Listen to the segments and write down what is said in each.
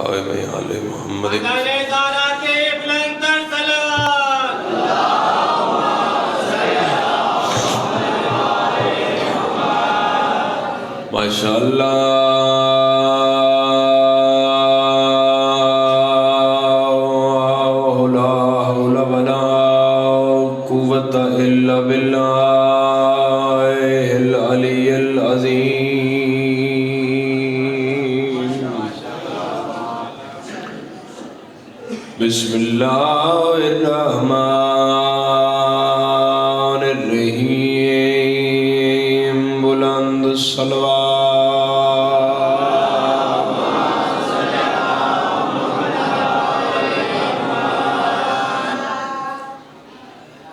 آئے میں آل محمد ماشاءاللہ لا حول ولا قوة الا باللہ العلی العظیم بسم اللہ الرحمن الرحیم بلند الصلوات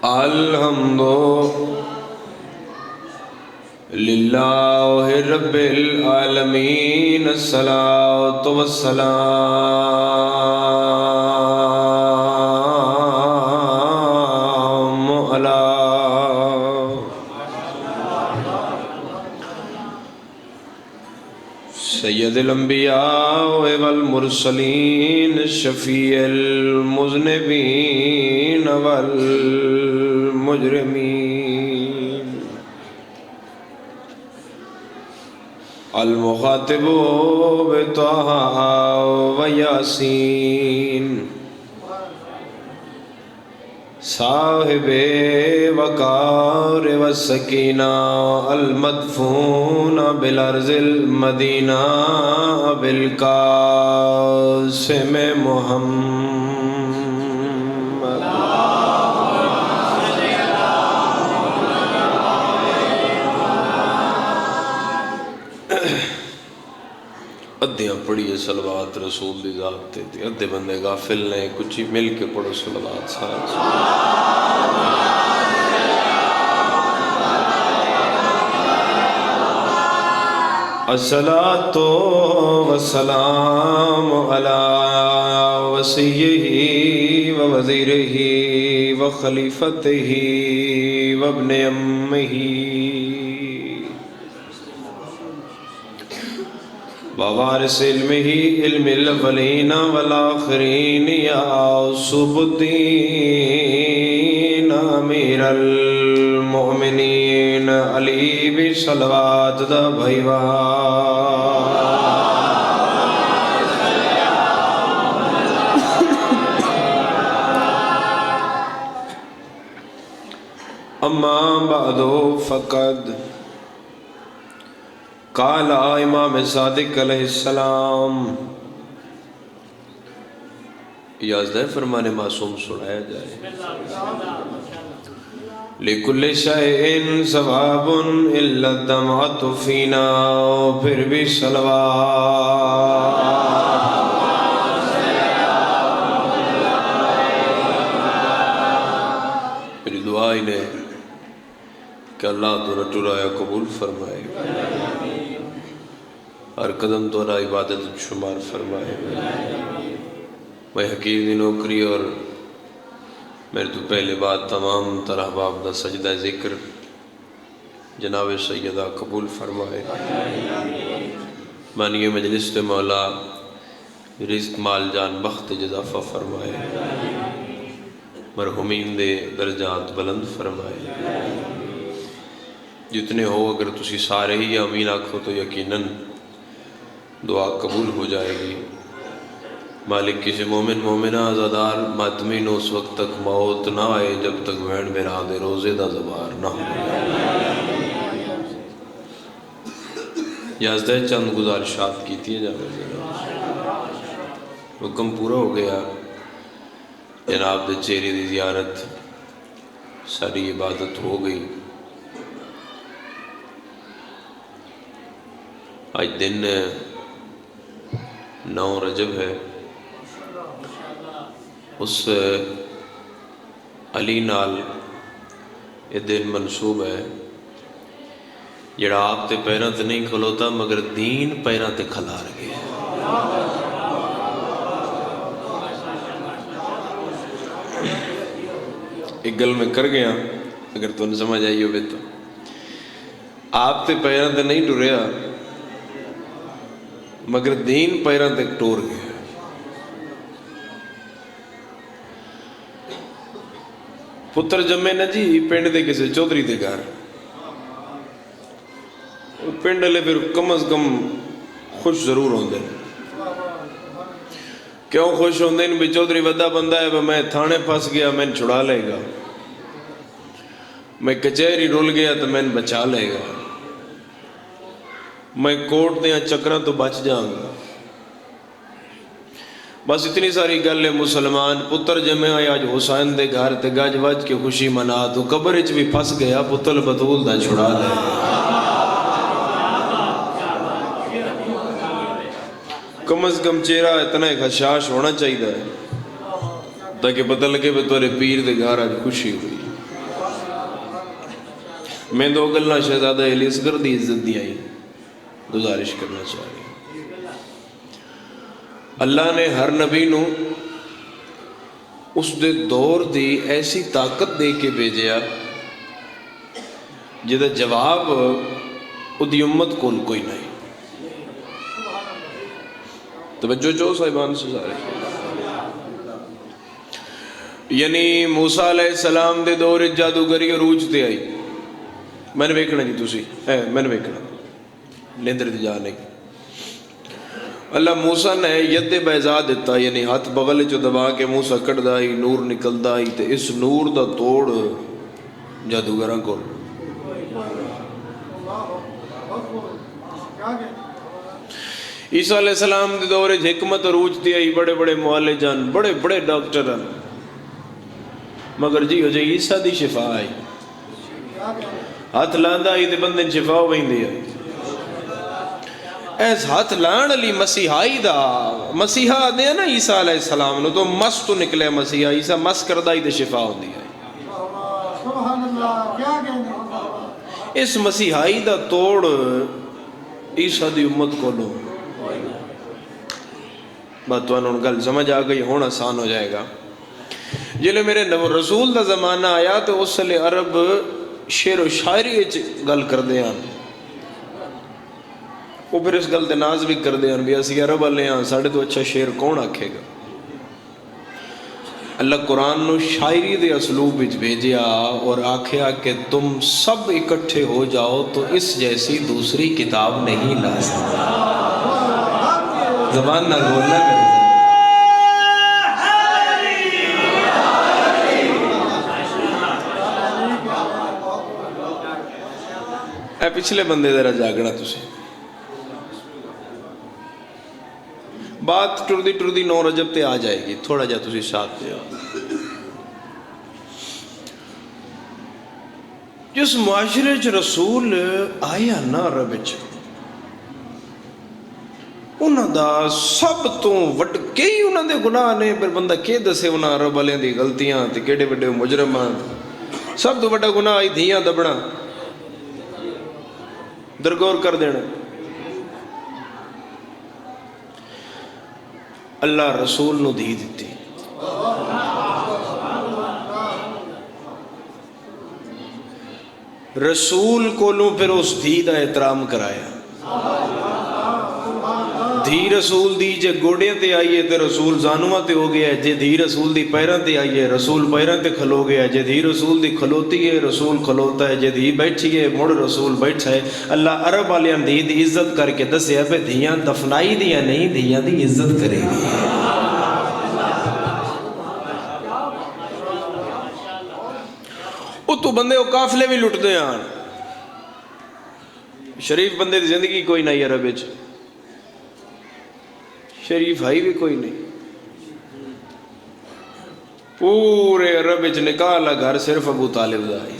الحمد للہ رب العالمین الصلاۃ والسلام علی سید الانبیاء والمرسلین شفیع المذنبین والمجرمین المخاطب بطہ و یاسین صاحب وقار و سکینہ المدفون بالارض المدینہ بالقاسم محمد ادھیاں پڑھیے صلوات رسول دی ذات تے ادھے بندے غافل نے کچھ ہی مل کے پڑھو صلوات سارا الصلاۃ والسلام علی وصیہ و وزیرہ و خلیفتہ و ابن امہ ووارث علمہ علم الاولین والآخرین یا صب الدین امیر المؤمنین علی بھی صلوات دا بھائیوا اما بعد فقد قال امام صادق علیہ السلام یازدہ فرمان معصوم سنایا جائے لِكُلِّ شَيْءٍ ثَوَابٌ إِلَّا الدَّمْعَةُ فِينَا پھر بھی صلوات میری دعا ہی نے کہ اللہ تو رٹورایا قبول فرمائے ہر قدم تو اللہ عبادت شمار فرمائے میں حقیق دی نوکری اور میرے تو پہلے بعد تمام طرح باب دا سجدہ ذکر جناب سیدہ قبول فرمائے مانی مجلس تے مولا رزق مال جان بخت جزافہ فرمائے مرحومین دے درجات بلند فرمائے جتنے ہو اگر تسی سارے ہی آمین آکھو تو یقیناً دعا قبول ہو جائے گی مالک کسی مومن مومنہ آزادار ماتمین اس وقت تک موت نہ آئے جب تک بہن میرا دے روزے دا زبار نہ ہو یازدہ چند گزارشات کی تھی جاوید حکم پورا ہو گیا جناب دے چہرے دی زیارت ساری عبادت ہو گئی آج دن 9 رجب ہے اس علی نال یہ دن منصوب ہے جڑا آپ تے پیران تے نہیں کھلوتا مگر دین پیران تے کھلار گئے ایک گل میں کر گیا اگر تو نے سمجھ آئی ہو تو آپ تے پیران تے نہیں ٹوریا مگر دین پیران تے ٹور گیا پتر جمے نا جی پنڈ دے کسے چودھری دے گھر. پنڈ والے پھر کم از کم خوش ضرور ہوندے. کیوں خوش ہوندے بھی چودھری وڈا بندہ ہے، میں تھانے پھنس گیا میں چھڑا لے گا، میں کچہری رول گیا تو میں بچا لے گا، میں کوٹ دیاں چکراں تو بچ جاؤں گا. بس اتنی ساری گل ہے. مسلمان پتر جمے آئے آج حسین دے گھر تے گج وج کے خوشی منا، تو قبر وچ بھی پھنس گیا، پتر بطول دا چھڑا لے. کم از کم چہرہ اتنا خشاش ہونا چاہیے تاکہ پتہ لگے کہ تورے پیر دے گھر آج خوشی ہوئی. میں دو گلنا شہزادہ علی اصغر دی عزت دی آئی گزارش کرنا چاہیے. اللہ نے ہر نبی نو اس دے دور دی ایسی طاقت دے کے بھیجیا جہاں جواب ادھی امت کول کوئی نہیں. توجہ جو صاحبان سے سارے، یعنی موسیٰ علیہ السلام دے دور جادوگری عروج تے آئی. میں نے ویکھنا جی تسی میں نے ویکھنا نیندر دی جانے کی. اللہ موسیٰ نے ید بیضا دیتا، یعنی ہاتھ بغل جو دبا کے موسیٰ کٹ دائی، نور نکل دائی، تے اس نور دا توڑ جادوگراں کو. عیسیٰ علیہ السلام دے دور حکمت عروج دی آئی، بڑے بڑے معالجان، بڑے بڑے ڈاکٹران، مگر جی ہو جائے عیسیٰ دی شفا آئی. ہاتھ لاندہ آئی تے بندن شفا ہوئی دی آئی. ایس ہاتھ لان علی مسیحائی دا مسیحا دے نا عیسیٰ علیہ السلام نو تو مس تو نکلے مسیحا. عیسیٰ مس کردائی تے شفا ہوں دی آئی. اس مسیحائی دا توڑ عیسیٰ دی امت کو لو. بات تو انہوں گل سمجھ آ گئی، ہونا آسان ہو جائے گا. جلے میرے رسول دا زمانہ آیا تو اس لئے عرب شعر و شاعری گل کر دے ہیں. وہ پھر اس گل دے ناز بھی کر دے ہیں بھی اسی عرب والے ہیں، ساڑھے تو اچھا شعر کون آکھے گا. اللہ قرآن نو شاعری دے اسلوب وچ بھیجیا اور آکھیا کہ تم سب اکٹھے ہو جاؤ تو اس جیسی دوسری کتاب نہیں لا سکتا. زبان نہ بولنا میرے. اے پچھلے بندے ذرا جاگنا تسی. بات ٹردی ٹردی 9 رجب تے آ جائے گی، تھوڑا جا تسی ساتھ دے. جس معاشرے چ رسول آیا نا عرب وچ، انہاں دا سب تو وڈ کئی انہاں دے گناہ نے، پھر بندہ کے دسے انہاں عرب والے دی غلطیاں تے کیڑے وڈے مجرمان. سب تو وڈا گناہ آئی دھیاں دبنا، درگور کر دینا. اللہ رسول نو دھی دیتی. رسول کو لوں پھر اس دھی دا احترام کرایا. دھی رسول دی جے گوڑے تے آئیے تے رسول زانوہ تے ہو گیا. جے دھی رسول دی پیران تے آئیے رسول پیران تے کھلو گیا. جے دھی رسول دی کھلوتی ہے رسول کھلوتا ہے. جے دھی بیٹھی ہے مڑ رسول بیٹھا ہے. اللہ عرب والیاں دھی دی عزت کر کے دسیا پہ دھیاں دفنائی دیا نہیں، دھیاں دی عزت کرے گی. او تو بندے او کافلے بھی لٹ دے آن. شریف بندے دی زندگی کوئی نہیں عرب وچ، شریف بھائی بھی کوئی نہیں. پورے عرب وچ نکاح لا گھر صرف ابو طالب دا آئی.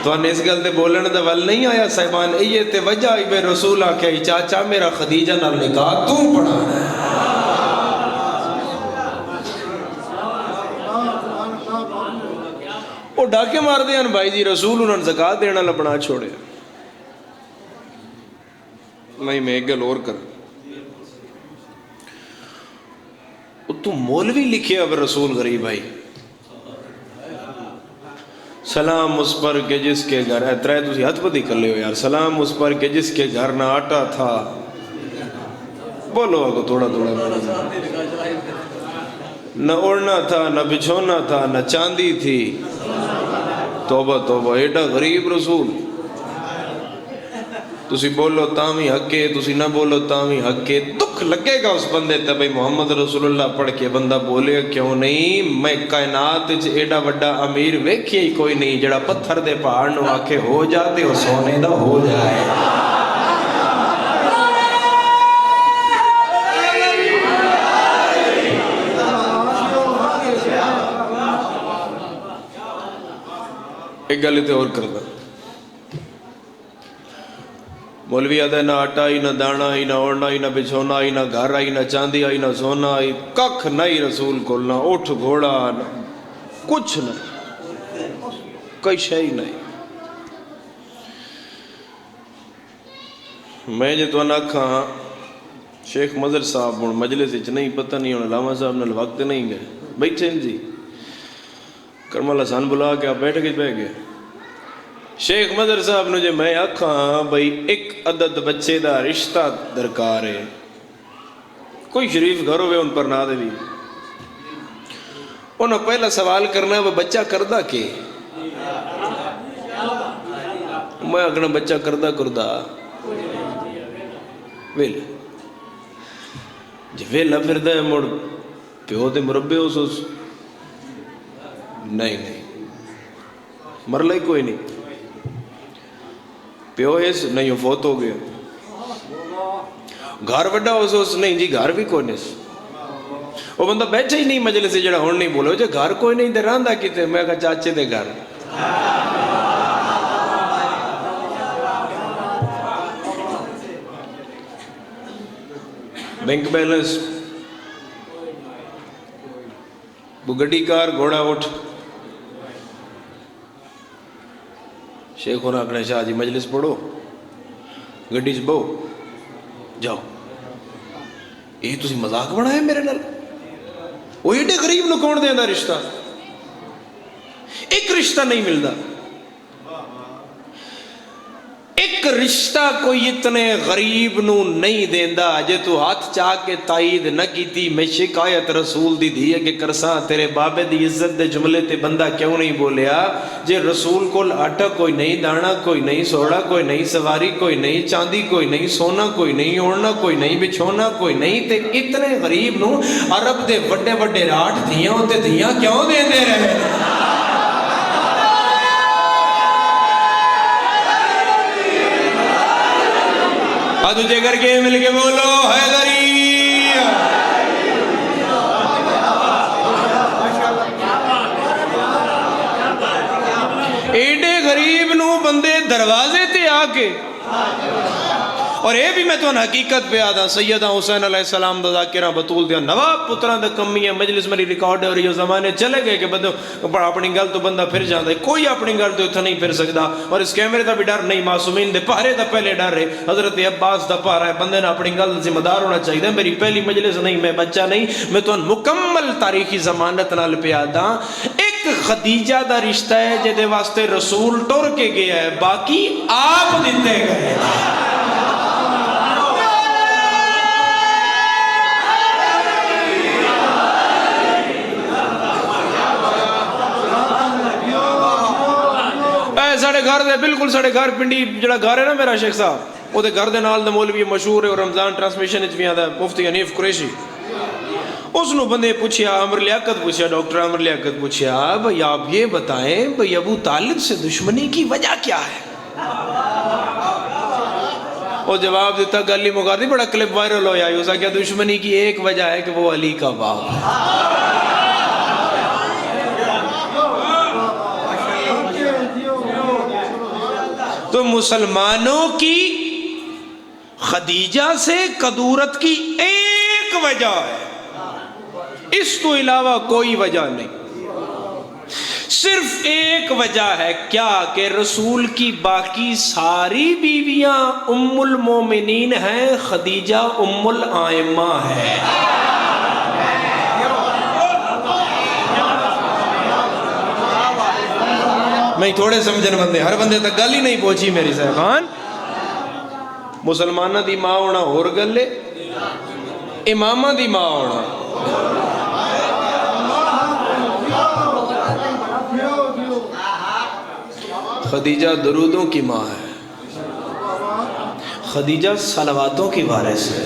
تو انہیں اس گل تے بولن دا ول نہیں آیا صاحبان. یہ تے وجہ آئی بے رسول آکھیا چاچا میرا خدیجہ نال نکاح تو پڑھانا ہے. وہ ڈاکے مار دے ہیں بھائی جی رسول انہوں نے زکاة دینا لبنا چھوڑے. میں ایک گل اور کر، تو مولوی لکھے اب رسول غریب بھائی سلام اس پر کہ جس کے گھر ترائے تسی ہاتھ پتی کر لے ہو یار. سلام اس پر کہ جس کے گھر نہ آٹا تھا. بولو آگو تھوڑا تھوڑا. نہ اوڑھنا تھا نہ بچھونا تھا نہ چاندی تھی. توبہ توبہ، ایڈا غریب رسول. تسی بولو تامی حقے، تسی نہ بولو تامی حقے. دکھ لگے گا اس بندے تے بھئی محمد رسول اللہ پڑھ کے بندہ بولے کیوں نہیں. میں کائنات ایڈا وڈا امیر ویکھیا ہی کوئی نہیں جڑا پتھر دے پہاڑ نو آکھے ہو جاتے ہو سونے دا ہو جائے. ایک گل تے اور کردا، مولوی آدھا نہ آٹا آئی نہ دانا آئی نہ اوڑنا آئی نہ بچھونا آئی نہ گھر آئی نہ چاندی آئی نہ سونا آئی، ککھ نہیں رسول کو، نہ اٹھ گھوڑا نہ کچھ نہیں، کوئی شے نہیں. میں جے تو آکھاں شیخ مظہر صاحب ہن مجلس وچ نہیں، پتہ نہیں ہن علامہ صاحب نال وقت نہیں گئے، بیٹھے جی کرم اللہ سان بلا کے آپ بیٹھ کے بہ گئے. شیخ مظہر صاحب نے جے میں آکھاں بھئی ایک عدد بچے دا رشتہ درکار ہے، کوئی شریف گھر ہوئے ان پر نہ دے بھی، انہوں پہلا سوال کرنا ہے وہ بچہ کردہ کے. میں اگنا بچہ کردہ ویل جی ویلہ پھر دے مڑ پیو دے مربے ہو سوس نہیں مرلہ ہی کوئی نہیں. پیو ایس نہیں فوت ہو گیا. گھر وڈا ہو سوس نہیں جی گھر بھی کوئی نہیں. وہ بندہ بیٹھا ہی نہیں مجلس سے جڑا ہون نہیں بولو جے گھر کوئی نہیں دے راندہ کیتے. میں کہا چاچے دے گھر بینک بیلنس وہ گڈی کار گھوڑا اٹھ. شیخ ہونا اکنے شاہ جی مجلس پڑھو گڈی سے بہو جاؤ. یہ تسی مذاق بڑھائے میرے نال. وہ ایڈے غریب نو کون دیندہ رشتہ؟ ایک رشتہ نہیں ملدا. ایک رشتہ کوئی اتنے غریب نو نہیں دیندہ جے تو ہاتھ چاہ کے تائید نہ کیتی. میں شکایت رسول دی ہے کہ کرساں تیرے بابے دی عزت دے جملے تے بندہ کیوں نہیں بولیا. جے رسول کو آٹا کوئی نہیں، دانا کوئی نہیں، سوڑا کوئی نہیں، سواری کوئی نہیں، چاندی کوئی نہیں، سونا کوئی نہیں، اوڑنا کوئی نہیں، بچھونا کوئی نہیں، تے اتنے غریب نو عرب دے وڈے وڈے راٹھ دھیاں ہوتے دھیاں کیوں دیندے رہے. تجھے کر کے مل کے بولو حیدری. ایڈے غریب نو بندے دروازے تے آ کے. اور اے بھی میں تو حقیقت پہ آدھا سیدہ حسین علیہ السلام دا ذاکرہ بطول دیا نواب پتران دا کمی ہے. مجلس میری ریکارڈ ہے اور یہ زمانے چلے گئے کہ بندہ اپنی گل تو بندہ پھر جاندہ ہے. کوئی اپنی گل تو اتنا نہیں پھر سکتا. اور اس کیمرے دا بھی ڈر نہیں، معصومین دے پہرے دا پہلے ڈر ہے. حضرت عباس دا پہرا ہے. بندے نے اپنی گل ذمہ دار ہونا چاہیے. میری پہلی مجلس نہیں، میں بچہ نہیں، میں تو مکمل تاریخی ضمانت نال پہ آدھا. ایک خدیجہ دا رشتہ ہے جدے واسطے رسول ٹور کے گیا ہے، باقی آپ دیتے گئے. ساڑھے گھر دے بالکل ساڑھے گھر پنڈی جڑا گھر ہے نا میرا شیخ صاحب، وہ دے گھر دے نال دا مولوی مشہور ہے اور رمضان ٹرانسمیشن اچ بھی آدھا مفتی حنیف قریشی. اس نو بندے پوچھیا، عمر لیاقت پوچھیا، ڈاکٹر عمر لیاقت پوچھیا بھئی آپ یہ بتائیں بھئی ابو طالب سے دشمنی کی وجہ کیا ہے؟ وہ جواب دیتا گلی مغاردی بڑا کلپ وائرل ہو جائے. اسا کیا دشمنی کی ایک وجہ ہے کہ وہ علی کا باپ ہے. تو مسلمانوں کی خدیجہ سے قدورت کی ایک وجہ ہے، اس تو علاوہ کوئی وجہ نہیں. صرف ایک وجہ ہے، کیا کہ رسول کی باقی ساری بیویاں ام المومنین ہیں، خدیجہ ام الائمہ ہے. میں تھوڑے سمجھن بندے، ہر بندے تک گل ہی نہیں پہنچی میری صاحبان. مسلمانہ دی ماں ہونا اور گلے، امامہ دی ماں ہونا. خدیجہ درودوں کی ماں ہے، خدیجہ صلواتوں کی وارث ہے،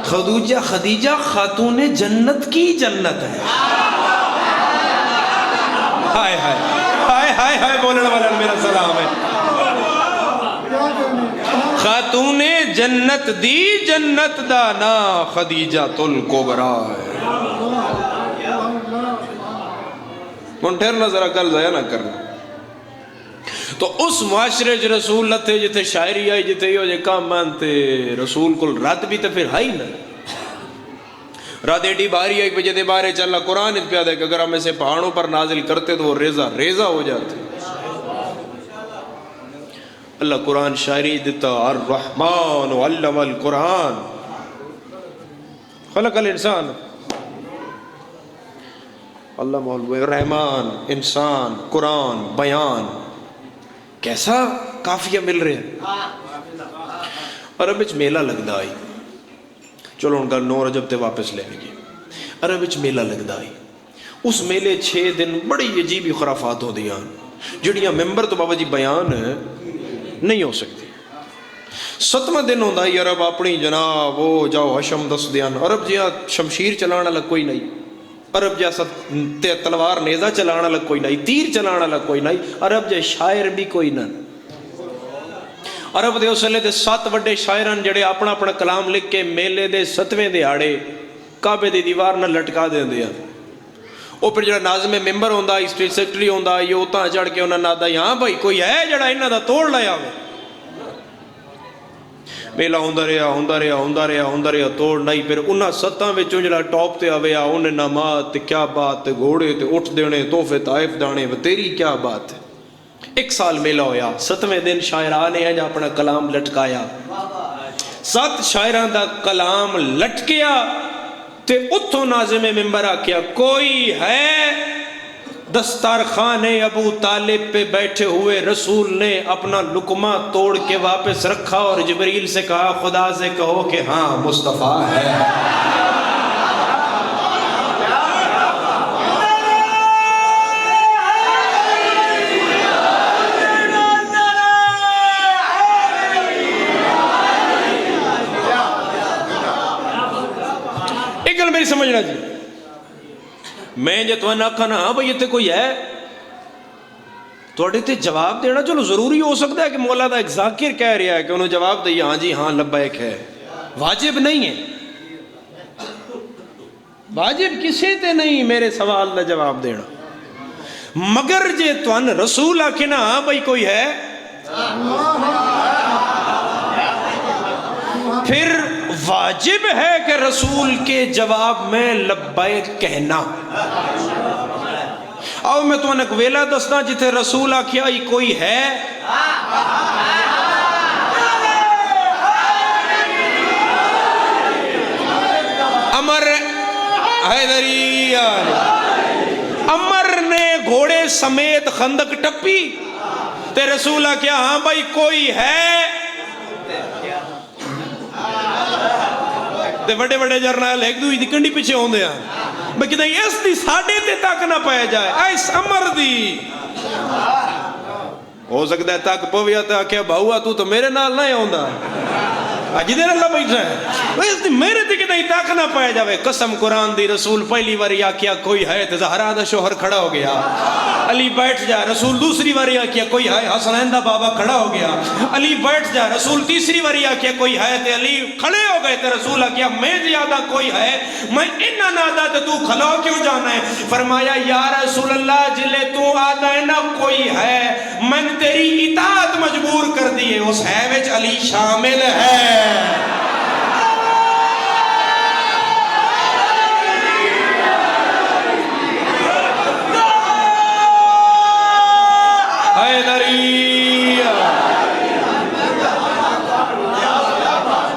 خدیجہ خاتون جنت کی جنت ہے۔ ہائے ہائے ہائے ہائے ہائے، بولنے والا میرا سلام ہے۔ خاتون جنت دی جنت دا نا خدیجہ الکبریٰ ہے۔ من ٹھہرنا ذرا گل ضائع نہ کرنا۔ تو اس معاشرے جو رسول نہ تھے جتے شاعری آئی، جتے یہ جے کام مانتے رسول کو رد بھی تو پھر ہائی نا، رات ایڈی باری آئی پہ جتے بارے چلا قرآن ات پیادہ ہے کہ اگر ہم اسے پہاڑوں پر نازل کرتے تو وہ ریزہ ہو جاتے۔ اللہ قرآن شاعری دیتا، الرحمن علم القرآن خلق الانسان، اللہ الرحمن انسان قرآن بیان، کیسا کافیہ مل رہے ہیں۔ عرب وچ میلہ لگدا آئی، چلو ان کا 9 رجب تے واپس لے گی۔ عرب وچ میلہ لگدا آئی، اس میلے 6 دن بڑی عجیبی خرافات ہو دیاں جڑیاں ممبر تو بابا جی بیان نہیں ہو سکتی۔ 7واں دن ہوندا ہی عرب اپنی جناب وہ جاؤ حشم دس دیان، عرب جہاں شمشیر چلانا لگ کوئی نہیں، عرب جیسا تلوار نیزہ چلانا لگ کوئی نہیں، تیر چلانا لگ کوئی نہیں، عرب جے شاعر بھی کوئی نہ۔ عرب دے اس لئے دے 7 وڈے شاعران جڑے اپنا اپنا کلام لکھ کے میلے دے 7ویں دیہاڑے کعبے دی دیوار نہ لٹکا دیں دیا۔ وہ پھر جڑا ناظم ممبر ہوندا، اسٹیٹ سیکٹری ہوندا، یہ اتاں چڑھ کے انہاں نادا یہاں بھائی کوئی ہے جڑا انہاں دا توڑ لایا ہوئے۔ میلہ ہوندا رہیا توڑ نہیں، پھر انہاں 7 وچوں جڑا ٹاپ تے آویا انہیں نمات کیا بات، گھوڑے تے اٹھ دینے، تحفے طائف دانے، تیری کیا بات ہے۔ 1 سال میلہ ہویا، 7ویں دن شاعران نے اپنا کلام لٹکایا، 7 شاعران دا کلام لٹکیا تے اتھوں ناظم ممبر آکیا کوئی ہے دسترخوان ابو طالب پہ بیٹھے ہوئے رسول نے اپنا لقمہ توڑ کے واپس رکھا اور جبریل سے کہا خدا سے کہو کہ ہاں مصطفیٰ ہے۔ ایک گل میری سمجھنا جی، میں جے تو نہ کھانا ہاں بھئی یہ تے کوئی ہے توڑے تے جواب دینا چلو ضروری ہو سکتا ہے کہ مولا دا ایک ذاکر کہہ رہا ہے کہ انہوں جواب دیا ہاں جی ہاں لبیک ہے، واجب نہیں ہے، واجب کسی تے نہیں میرے سوال دا جواب دینا، مگر جے تو ان رسول آکھنا ہاں بھئی کوئی ہے پھر واجب ہے کہ رسول کے جواب میں لبیک کہنا۔ آؤ میں تو انک ویلا دستا جتے رسول آکھیا ہی کوئی ہے، امر حیدری امر نے گھوڑے سمیت خندق ٹپی تے رسول آکھیا ہاں بھائی کوئی ہے، تے بڑے بڑے جرنال ایک دوئی دی کنڈی پیچھے ہوں دیا میں کہتا ہے اس دی ساڑھے تے تک نہ پائے جائے ایس امر دی ہو سکتا ہے تک پویا تا کیا بہوا تو میرے نال نہ ہوں دا اجی دیر اللہ بیٹھ رہا ہے اس دی میرے دی کہ نہیں تک نہ پائے جائے۔ قسم قرآن دی رسول پہلی واری آکیا کوئی ہے تے زہرا دا شوہر کھڑا ہو گیا، علی بیٹھ جا، رسول دوسری واری آکیا کوئی ہے، حسنین دا بابا کھڑا ہو گیا، علی بیٹھ جا، رسول تیسری واری آکیا کوئی ہے تے علی کھڑے ہو گئے تے رسول آکیا میں زیادہ کوئی ہے، میں انہا نادا تے تو کھلو کیوں جانا ہے؟ فرمایا یا رسول اللہ جلے تو آدھا ہے نہ کوئی ہے میں تیری اطاعت مجبور کر دیئے، اس ہے وچ علی شامل ہے۔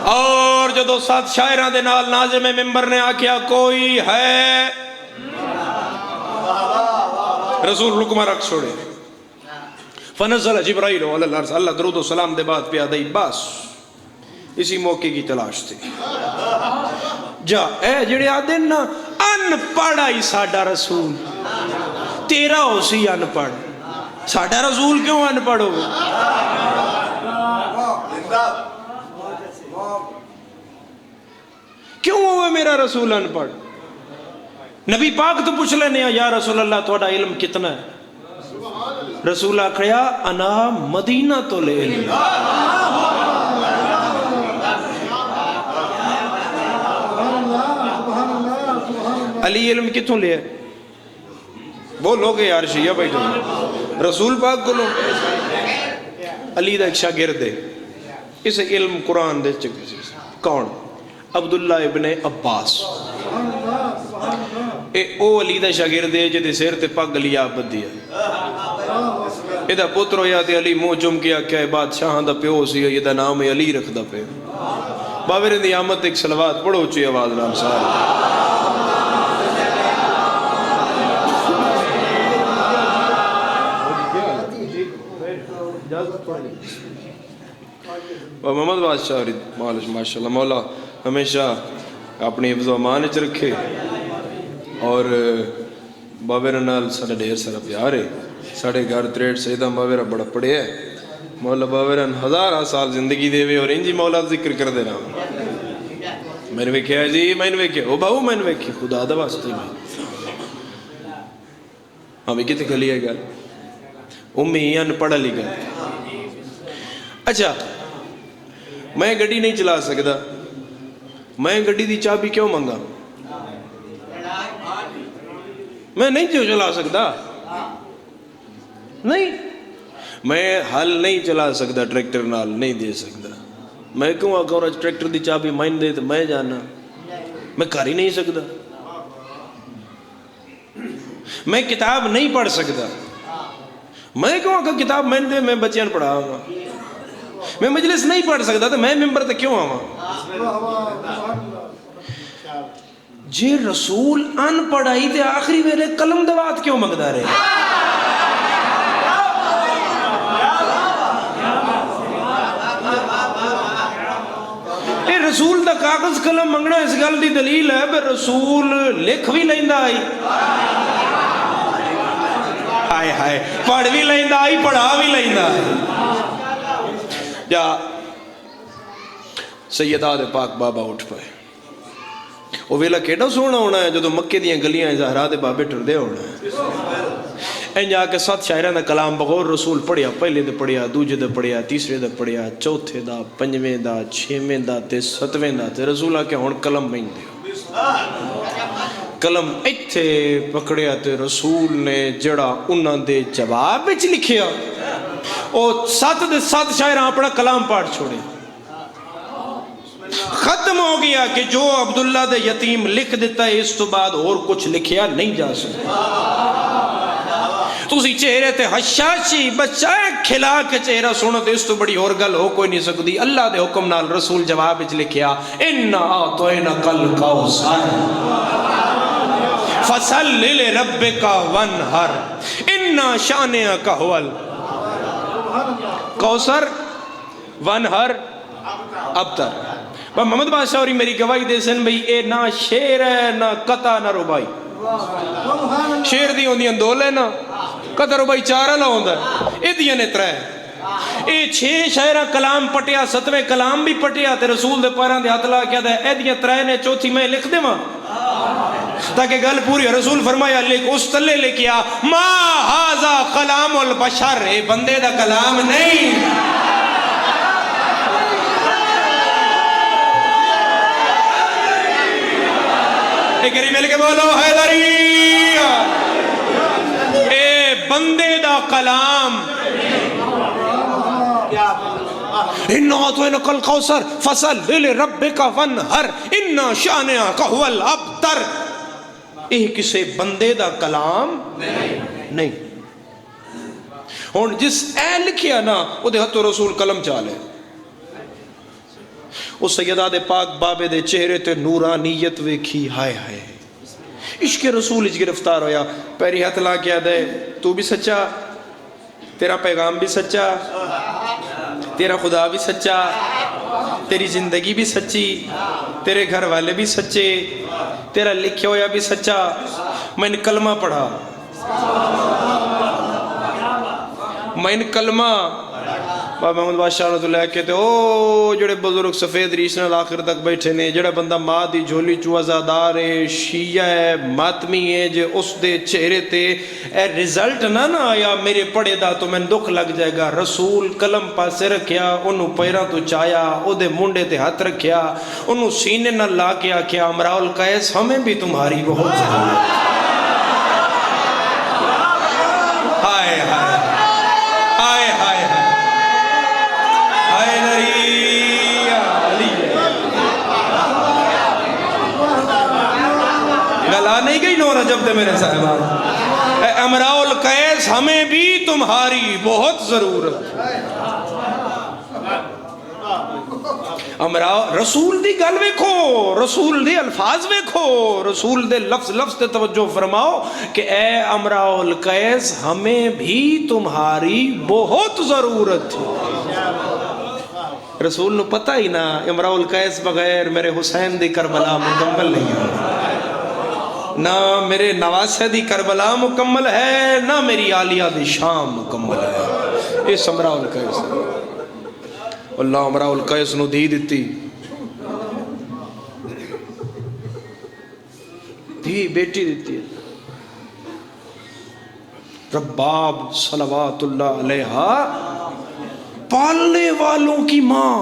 اور جدو 7 شاعران دے نال ناظم ممبر نے آکیا کوئی ہے، رسول لقمہ رکھ چھوڑے، فنزل جبرائیل علی الارض، اللہ درود و سلام دے بعد پہ آدھائی بس اسی موقع کی تلاش تھی۔ جا اے جڑے آدھے نا ان پڑھ آئی ساڑھا رسول تیرا ہو سی ان پڑھ، ساڈا رسول کیوں ان پڑھ ہو؟ کیوں ہوئے میرا رسول ان پڑھ؟ نبی پاک تو پوچھ لینے یا رسول اللہ تھوڑا علم کتنا ہے؟ رسول آکھیا انا مدینہ تو لے علم. علی علم کتوں لیا؟ وہ لوگ یار شیعہ بیٹھے رسول پاک کو لو. علی دا ایک شاگرد ہے اسے علم قرآن دے چکے. کون؟ عبداللہ ابن عباس. او علی دا شاگرد ہے جدے سیر تے پگ علی آبد دیا. ایدہ پتر ہویا تے علی منہ چم کیا کہ بادشاہ دا پیو سی یہ دا نام علی رکھ دا پہ. باویر دی آمد ایک صلوات پڑھو چی آواز نام سارا. محمد بادشاہ ماشاءاللہ مولا ہمیشہ اپنی حفظ و امان وچ رکھے اور باویرہ نال ساڑھے ڈھیر سارا پیار ہے. ساڑھے گھر 63 سیدہ باویرہ بڑا پڑے ہے. مولا باویرہ 1000 سال زندگی دے وے اور انجی مولا ذکر کر دے رہا. میں نے کہا جی میں نے کہا او باو میں نے کہا خدا دا واسطے میں ہمیں کتے کھلی ہے گل امی ان پڑھا لی گل. اچھا میں گڑی نہیں چلا سکتا میں گڑی دی چابی کیوں منگا؟ میں نہیں چلا سکتا نہیں میں حل نہیں چلا سکتا ٹریکٹر نال نہیں دے سکتا. میں کیوں آکھا رہا ٹریکٹر دی چابی میں دے تو میں جانا میں کر ہی نہیں سکتا. میں کتاب نہیں پڑھ سکتا میں کیوں آکھا کتاب میں دے میں بچیاں پڑھا ہوں. میں مجلس نہیں پڑھ سکتا تو میں ممبر تے کیوں آواں؟ جے رسول ان پڑھائی تے آخری ویلے قلم دوات کیوں منگدا رہے؟ اے رسول دا کاغذ قلم منگنا اس گل دی دلیل ہے کہ رسول لکھ بھی لیندا آئی ہائے ہائے پڑھ بھی لیندا آئی پڑھا بھی لیندا آئی. یا سیدہ دے پاک بابا اٹھ پائے وہ ویلا کیڑا سونا ہونا ہے جدو مکے دیاں گلیاں زہرا دے بابے ٹردے ہونا ہے. این جا کے 7 شاعران دا کلام بغور رسول پڑھیا. پہلے دے پڑھیا دوجے دے پڑھیا تیسرے دے پڑھیا چوتھے دا پنجویں دا چھویں دا تے 7ویں دا تے رسول آکے ہون قلم بین دے. قلم ایتھے پکڑیا تے رسول نے جڑا انہاں دے جواب وچ لکھیا او 7 دے 7 شاعراں اپنا کلام پاٹ چھوڑے. ختم ہو گیا کہ جو عبداللہ دے یتیم لکھ دیتا ہے اس تو بعد اور کچھ لکھیا نہیں جا سکتا. تو اسی چہرے تے حشاشی بچائے کھلا کے چہرہ سنو تے اس تو بڑی اور گل ہو کوئی نہیں سکتی. اللہ دے حکم نال رسول جواب وچ لکھیا اِنَّا أَعْطَيْنَاكَ الْكَوْثَرَ فَصَلِّ لِرَبِّكَ وَانْحَرْ إِنَّ شَانِئَكَ هُوَ کوثر ونہر ابتر. محمد بادشاہ اور میری گواہی دے سن بھئی اے نہ شیر ہے نہ قطع نہ ربائی. شیر دی ہوندی اندول ہے نا قطع ربائی 4 اللہ ہوندہ ہے. اے دیاں نے 3 اے 6 شاعرہ کلام پٹیا 7ویں کلام بھی پٹیا تے رسول دے پاران دے ہاتھ لا کیا دے اے دیاں 3 نے چوتھی میں لکھ دے ماں تاکہ گل پوری. رسول فرمایا لکھ اس تلے لکھیا ما ہاذا کلام البشر اے بندے دا کلام نہیں. اے گری مل کے بولو حیدری اے بندے دا کلام. اِنَّا أَعْطَيْنَاكَ الْكَوْثَرَ فَصَلِّ لِرَبِّكَ وَانْحَرْ إِنَّ شَانِئَكَ هُوَ الْأَبْتَرُ. یہ کسے بندے دا کلام نہیں. ہون جس اے لکھیا نا وہ دے ہتھو رسول قلم چالے. وہ سیدہ دے پاک بابے دے چہرے تے نورانیت ویکھی ہائے ہائے عشق رسول اچ گرفتار ہویا. پیری ہاتھ لا کیا دے تو بھی سچا تیرا پیغام بھی سچا تیرا خدا بھی سچا تیری زندگی بھی سچی تیرے گھر والے بھی سچے تیرا لکھیا ہویا بھی سچا. میں نے کلمہ پڑھا میں کلمہ بابا محمد بادشاہ تو لے کے تے او جڑے بزرگ سفید ریش نال آخر تک بیٹھے نے، جڑا بندہ ماں دی جھولی چو عزادار ہے، شیعہ ہے، ماتمی ہے، جے اس دے چہرے تے اے رزلٹ نہ آیا میرے پڑے دا تو میں دکھ لگ جائے گا۔ رسول قلم پاسے رکھیا، انہوں پیروں تو چایا، او دے منڈے تے ہاتھ رکھیا، انہوں سینے نہ لا کے آکھیا امراء القیس ہمیں بھی تمہاری بہت ضرورت ہے۔ ہائے ہائے ہائے ہائے ہائے نری علی، گلا نہیں گئی نو رجب دے میرے صاحبان، اے امراء القیس ہمیں بھی تمہاری بہت ضرورت ہے۔ امراء رسول دی گل ویکھو، رسول دی الفاظ ویکھو، رسول دے لفظ لفظ تے توجہ فرماؤ کہ اے امراء القیس ہمیں بھی تمہاری بہت ضرورت ہے۔ رسول نو پتہ ہی نہ امراء القیس بغیر میرے حسین دی کربلا مکمل نہیں ہے، نہ میرے نواسہ دی کربلا مکمل ہے، نہ میری عالیہ دی شام مکمل ہے۔ اس امراء القیس اللہ امراء القیس نو دی دیتی، دی بیٹی دیتی ہے، رباب صلوات اللہ علیہا، پالنے والوں کی ماں۔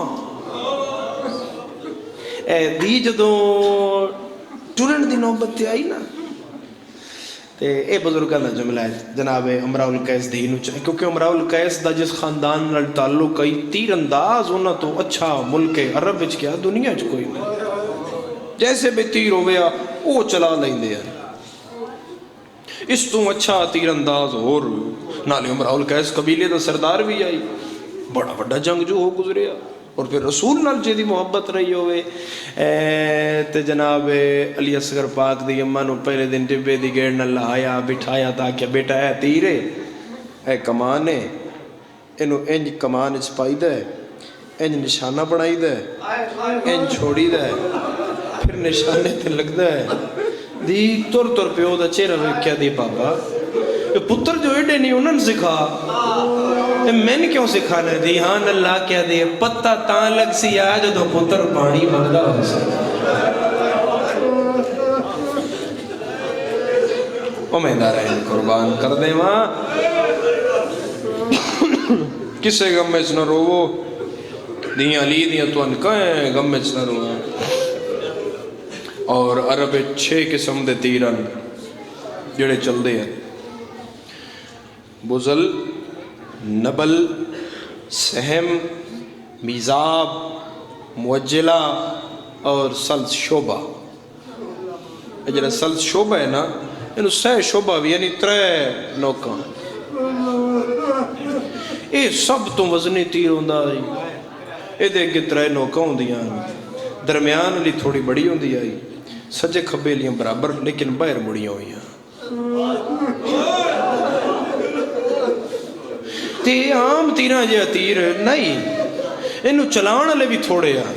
اے دی جدوں ٹرن دی نوبت آئی نا تے اے بزرگاں دا جملہ ہے جناب امراء القیس دی نو چاہیے، کیونکہ امراء القیس دا جس خاندان نال تعلق کئی تیر انداز انہاں تو اچھا ملک عرب وچ کیا دنیا وچ کوئی نہیں، جیسے بھی تیر ہویا وہ چلا لیندے ہیں، اس تو اچھا تیر انداز اور نالے امراء القیس قبیلے دا سردار بھی آئی، بڑا بڑا جنگجو ہو گزریا، اور پھر رسول نال جے دی محبت رہی ہوئے تے جناب علی اصغر پاک دی اماں نو پہلے دن ٹبے دی گیڑ نال لہایا بٹھایا تاکہ بیٹا اے تیرے اے کمان ہے، اینو انج کمان اچ پائی دے، انج نشانہ بڑھائی دے، انج چھوڑی دے، پھر نشانے تے لگ دے دی تر تر پیو دا چہرہ ویکھیا دی پاپا پتر جو ایڈے نہیں انہوں نے سکھا، میں نے کیوں سکھانا دی؟ ہاں اللہ کیا دے پتہ تاں لگ سی آج دو پتر پانی مردہ ہو سکتا۔ امیدہ رہے قربان کر دے ماں، کسے غم میں چنہ روو، دیاں لی دیاں تو انکائیں غم میں چنہ روو۔ اور عرب 6 قسم دے تیران جڑے چل دے ہیں، بزل، نبل، سہم، میزاب، موجلہ اور سلس شعبہ۔ جنہا سلس شعبہ ہے نا، انہوں 6 شعبہ بھی یعنی 3 نوکاں، اے سب تو وزنی تیر ہوندہ آئی، اے دیکھ کے 3 نوکاں ہوندیاں، درمیان لی تھوڑی بڑی ہوندی آئی، سجے کھبے لیاں برابر لیکن باہر مڑیاں ہوئیاں۔ تے عام تیرہ جے تیر نہیں، انہوں چلانا لے بھی تھوڑے ہیں،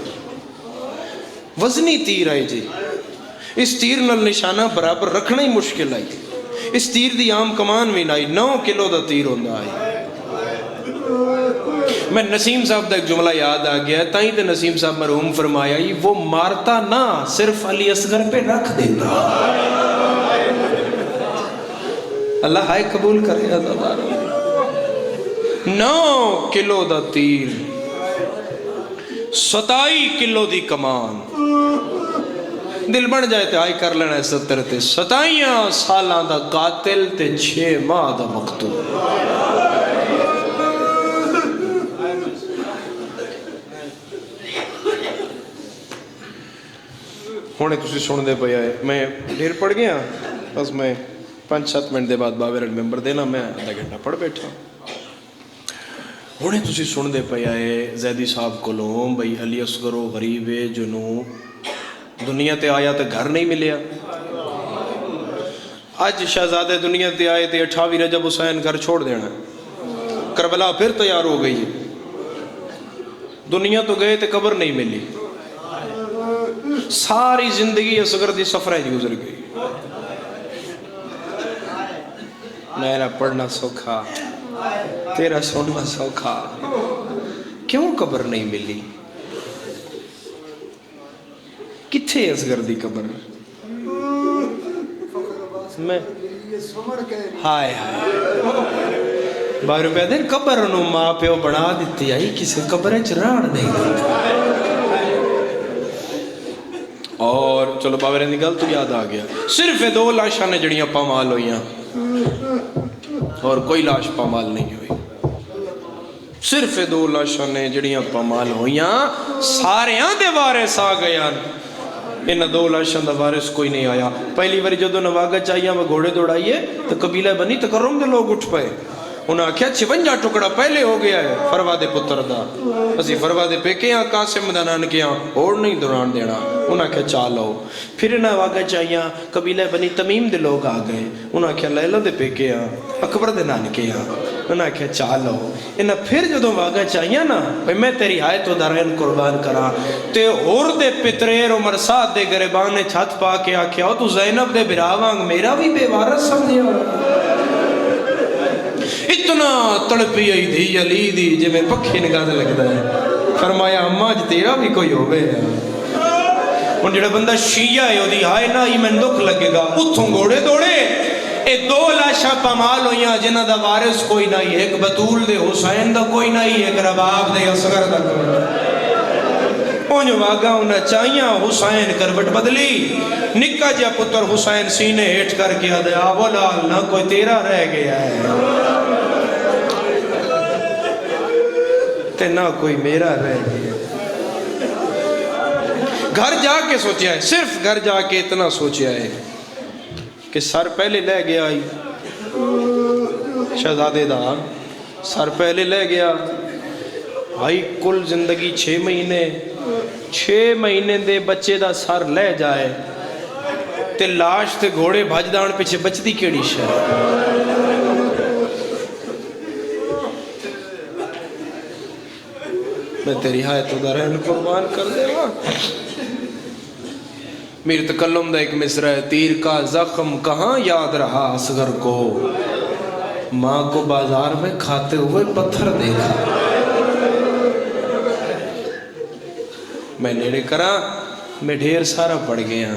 وزنی تیر آئی جی، اس تیر نال نشانہ برابر رکھنا ہی مشکل آئی، اس تیر دی عام کمان بھی نہیں، 9 کلو دا تیر ہوندہ آئی۔ میں نسیم صاحب دا ایک جملہ یاد آ گیا ہے، تائیں تے نسیم صاحب مرحوم فرمایا ہی وہ مارتا نہ صرف علی اصغر پہ رکھ دیتا۔ اللہ ہائے قبول کرے عزادار، 9 کلو دا تیر، 27 کلو دی کمان، دل بڑھ جائے تے آئی کر لینا ہے 70 تے 27 سالاں دا قاتل تے 6 ماہ دا مقتول۔ ہونے تسی سن دے پہ آئے، میں ڈھیر پڑھ گیا، بس میں 5-7 منٹ دے بعد باویر الممبر دینا، میں آدھا گھنٹہ پڑھ بیٹھا۔ ہونے تسی سن دے پہ آئے زیدی صاحب کو لوں بھئی علی اصغر و غریب جنوں دنیا تے آیا تے گھر نہیں ملیا، آج شہزادے دنیا تے آئے تے 28 رجب حسین گھر چھوڑ دینا، کربلا پھر تیار ہو گئی، دنیا تو گئے تے قبر نہیں ملی، ساری زندگی اصغر دی سفریں گزر گئی۔ میرا پڑھنا سوکھا، تیرا سننا سوکھا کیوں قبر نہیں ملی کتھے اصغر دی قبر میں ہائے ہائے 12 روپے دے قبر انہوں ماں پیو بنا دیتی آئی کسی قبر چران نہیں اور چلو بابے رہنے گل تو یاد آ گیا صرف 2 لاشاں نے جڑیاں پامال ہوئیاں اور کوئی لاش پامال نہیں ہوئی صرف 2 لاشاں نے جڑیاں پامال ہوئیاں سارے آن دے وارث آ گیا انہ 2 لاشاں دا وارث کوئی نہیں آیا پہلی باری جدو نواگہ چاہیے وہ گھوڑے دوڑائیے تو قبیلہ بنی تکرم دے لوگ اٹھ پائے انہاں کیا 56 ٹکڑا پہلے ہو گیا ہے فرواد پتر دا اسی فرواد پیکے ہاں قاسم دا نانکے ہاں اور نہیں دوران دینا انہاں کیا چالو پھر انہاں واقع چاہیے قبیلہ بنی تمیم دے لوگ آ گئے انہاں کیا لیلہ دے پیکے ہاں اکبر دے نانکے ہاں انہاں کیا چالو انہاں پھر جدو واقع چاہیے نا میں تیری آئے تو دارین قربان کرا تے اور دے پتریر عمر ساتھ دے گریبان نے چھت پا کے آکھیا تو زینب دے براوانگ میرا بھی بے وارث سمجھیا اتنا تڑپی آئی دھی علی دی جے میں پکھی نگاہ لگتا ہے فرمایا اماں جی تیرا بھی کوئی ہوئے ان جڑا بندہ شیعہ ہے دی ہائے نا ہی میں دکھ لگے گا اتھوں گھوڑے دوڑے اے 2 لاشاں پامال ہویاں جنہ دا وارث کوئی نہیں ایک بطول دے حسین دا کوئی نہیں ایک رباب دے اصغر دا کوئی نہیں اونج واگا انہاں چاہیاں حسین کروٹ بدلی نکا جا پتر حسین سینے ہیٹ کر کے آدھے آبو لال نہ کوئی تیرا رہ گیا ہے تے نہ کوئی میرا رہ گیا گھر جا کے سوچیا ہے صرف گھر جا کے اتنا سوچیا ہے کہ سر پہلے لے گیا آئی شہزادے دا سر پہلے لے گیا بھائی کل زندگی 6 مہینے دے بچے دا سر لے جائے تے لاش تے گھوڑے بھج دان پیچھے بچتی کیڑی شہ میں تیری حایت و درہن قربان کر دے گا میر تکلم دا ایک مصرع ہے تیر کا زخم کہاں یاد رہا اصغر کو ماں کو بازار میں کھاتے ہوئے پتھر دیکھا میں نیڑے کرا میں ڈھیر سارا پڑ گیا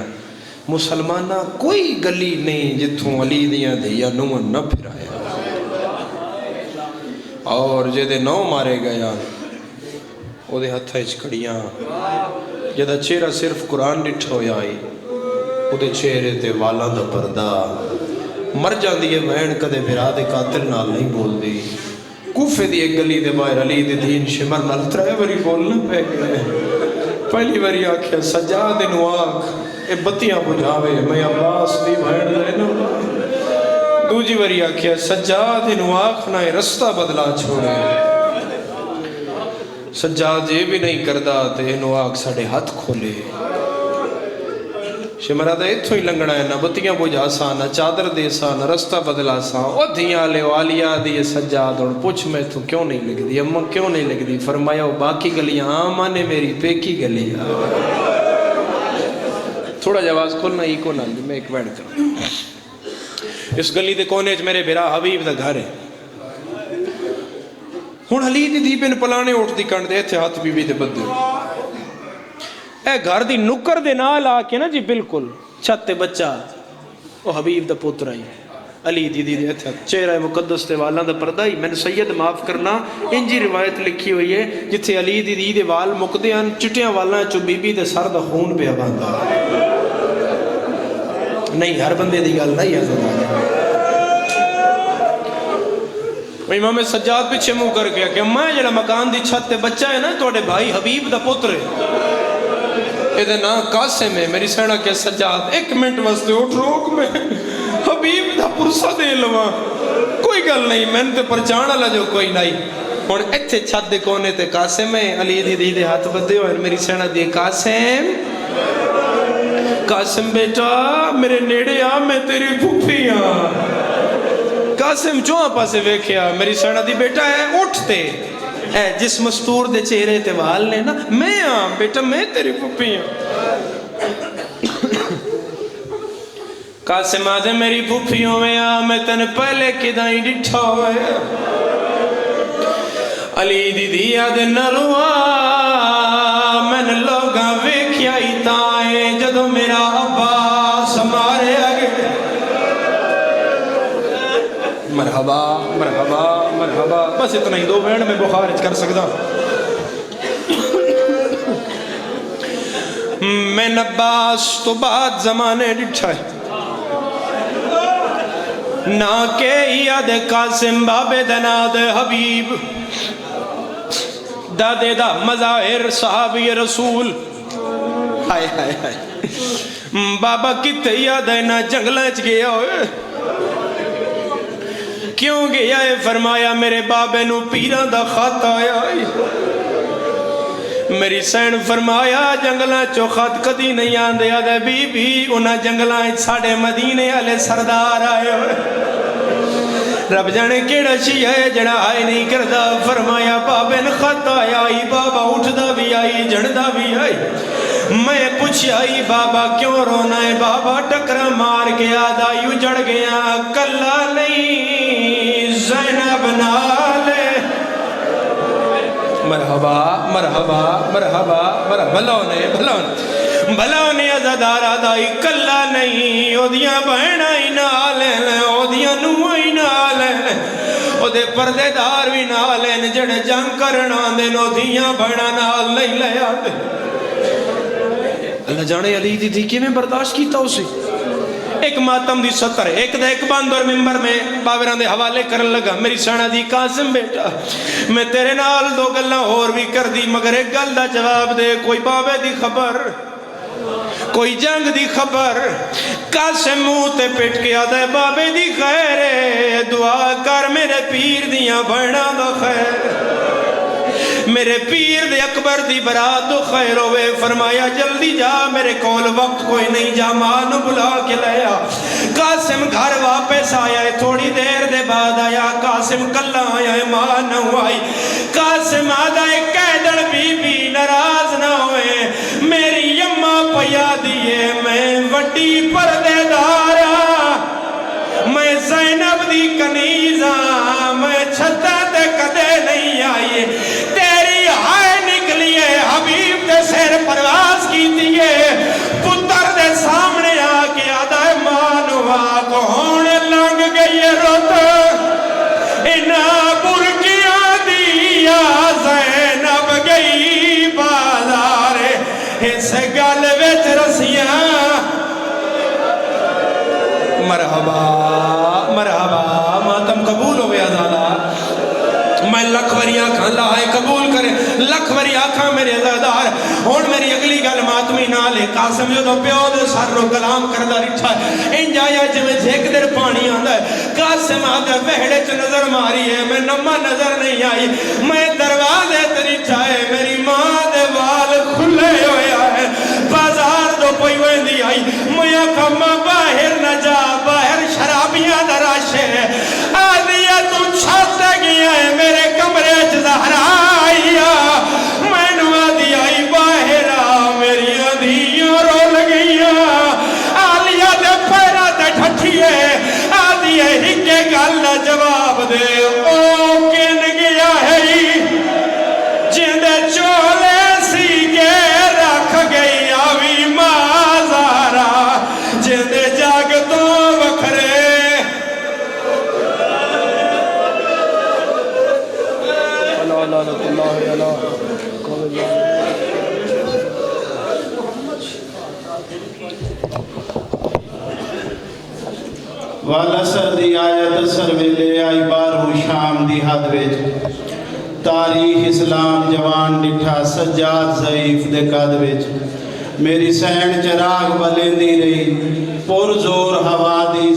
مسلمانہ کوئی گلی نہیں جتھوں علی دیاں دیا نوان نہ پھرایا اور جدے 9 مارے گیا او دے ہتھا کڑیاں جدہ چہرہ صرف قرآن ڈٹھ ہویا آئی او دے چہرے تے والا دا پردہ مر جان دیئے بہن کدے بھرا دے قاتل نال نہیں بول دی کوفے دی ایک گلی دے باہر علی دے دین شمر نال 3 باری بولنا پہ گئے پہلی باری آکھیا سجاد نواک اے بتیاں بجھاوے میں عباس دی بہن دے نا دوجی باری آکھیا سجاد نواک نہ رستہ بدلا چھوڑے سجاد یہ بھی نہیں کردہ تے نواک ساڑھے ہاتھ کھولے شمرہ دا اتھو ہی لنگڑا ہے نہ بتیاں بجھا سا نہ چادر دے سا نہ رستہ بدلا سا او دھیاں لے والیا دیئے سجاد اور پوچھ میں تو کیوں نہیں لگ دی اماں کیوں نہیں لگ دی فرمایا وہ باقی گلیاں آماں نے میری پیکی گلیاں تھوڑا جواز کھولنا ہی کو نہ میں ایک بیٹھ کروں اس گلی دے کونے چ میرے بھرا حبیب دا گھر ہے ہون علی دی دی پین پلانے اٹھ دی کنڈ دے تھے ہاتھ بی بی دے بدے اے گھر دی نکر دے نال آکے نا جی بالکل چھت تے بچہ او حبیب دا پوتر آئی علی دی دی دے تھے چہرہ مقدس تے والاں دا پردہ ہی میں نے سید معاف کرنا انجی روایت لکھی ہوئی ہے جتھے علی دی دی دے وال مقدے ہیں چٹیاں والاں چو بی بی دے سر دا خون پہ باندھا نہیں ہر بندے دی گل نہیں ہے امام سجاد پیچھے منہ کر گیا کہ میں جڑا مکان دی چھت تے بچہ ہے نا توڑے بھائی حبیب دا پتر ہے اے دے نا قاسم ہے میری سینہ کیا سجاد 1 منٹ واسطے اٹھ روک میں حبیب دا پرسہ دے لواں کوئی گل نہیں میں نے تے پرچان اللہ جو کوئی نہیں اور ایتھے چھت دے کونے تے قاسم ہے علی دی دی دے ہاتھ بدے ہوئے میری سینہ دے قاسم بیٹا میرے نیڑے آ میں تیری پھوپھی ہاں قاسم چوہاں پاسے ویکھیا میری سینہ دی بیٹا ہے اٹھتے اے جس مستور دے چہرے تے وال نے نا میں ہاں بیٹا میں تیری پھوپھی ہاں قاسم آدھے میری پھوپھی ہوئے میں تن پہلے کدائیں ڈٹھا ہوئے علی دی دیا دے نروا من لوگاں ویکھیا ہی تائیں جدو میرا عباس مارے آگے مرحبا مرحبا مرحبا بس اتنا ہی 2 منٹ میں بخارج کر سکتا میں عباس تو بعد زمانے ڈٹھا ہے نہ کہ یاد قاسم بابے دناد حبیب دادے دا مظاہر صحابی رسول ہائے ہائے ہائے بابا کتے یاد ہے نہ جنگلیں چ گیا ہوئے کیوں گیا ہے فرمایا میرے بابے نو پیران دا خط آیا میری سین فرمایا جنگلیں چو خط کدی نہیں آندے آدھے بی بی انہاں جنگلیں ساڑھے مدینے والے سردار آئے ہوئے رب جانے کیڑا شی ہے جڑا آئے نہیں کردہ فرمایا بابے نے خط آیا بابا اٹھدا بھی آئی جڑدا بھی آئی میں پوچھ آئی بابا کیوں رونا ہے بابا ٹکرا مار کے آدھا یوں جڑ گیا کلا نہیں زینب نالے مرحبا مرحبا مرحبا مرحبا بھلونے ازادار آدھائی کلا نہیں او دیاں بہن آئی نالین او دیاں نو آئی نالین او دے پردے دار بھی نالین جڑے جنگ کرنا دین او دیاں بہن نال نہیں لے آتے اللہ جانے علی دی تھی میں برداشت کیتا اسے ایک ماتم دی ستر ایک دا ایک باندھ اور ممبر میں باویران دے حوالے کرن لگا میری سانہ دی قاسم بیٹا میں تیرے نال 2 گلہ اور بھی کر دی مگر ایک گل دا جواب دے کوئی بابے دی خبر کوئی جنگ دی خبر قاسم منہ تے پٹ کے آدھے بابے دی خیر دعا کر میرے پیر دیاں بڑھنا دا خیر میرے پیر دے اکبر دی برات دو خیر ہوئے فرمایا جلدی جا میرے کول وقت کوئی نہیں جا ماں بلا کے لیا قاسم گھر واپس آیا ہے تھوڑی دیر دے بعد آیا قاسم کلا آیا ہے ماں نہ آئی قاسم آدھا ہے قیدر بی بی ناراض نہ ہوئے میری اماں پیا دیئے میں وڈی پردے دارا میں زینب دی کنیزہ میں چھتا تے کدے نہیں آئیے تیری ہائے نکلیے حبیب دے سیر پرواز کی دیئے پتر دے سامنے آکے آدھا مانوا کو ہونے لنگ گئی روت انہا برکیاں دیا زینب گئی بازار اس گل وچ رسیاں مرحبا مرحبا ماتم قبول ہو گیا دادا میں لکھ وری آنکھاں لائے قبول کرے لکھ وری آنکھاں میرے عزادار ہون میری اگلی گل ماتمی نہ لے قاسم جو دو پیو دے سر رو کلام کردہ رٹھا ہے ان جایا جمیں جھیک در پانی آندہ ہے قاسم آدھے وحڑے چ نظر ماری ہے میں نمہ نظر نہیں آئی میں دروازے تری چاہے میری ماں دے وال کھلے ہوئے آئے بازار دو پوئی ویندی آئی میں کھما باہر نہ جا باہر شرابیاں دراشے آدھیا تو چھاتے گیا ہے میرے کمرے زہرا آئیا میں نوا دی آئی باہرہ میری آدھیاں رول گیا آلیا دے پیرا دے ٹھٹھیے آدھیا ہی کے گالہ جواب دے او کن گیا ہے جندے چولے سی کے رکھ گئی آوی مازارہ جندے جاگ تو وکھرے والاسر دی آیت اثر ویلے آئی بارو شام دی حد ویج تاریخ اسلام جوان ڈٹھا سجاد ضعیف دے قد ویج میری سین چراغ بلندی رہی پر زور ہوا دی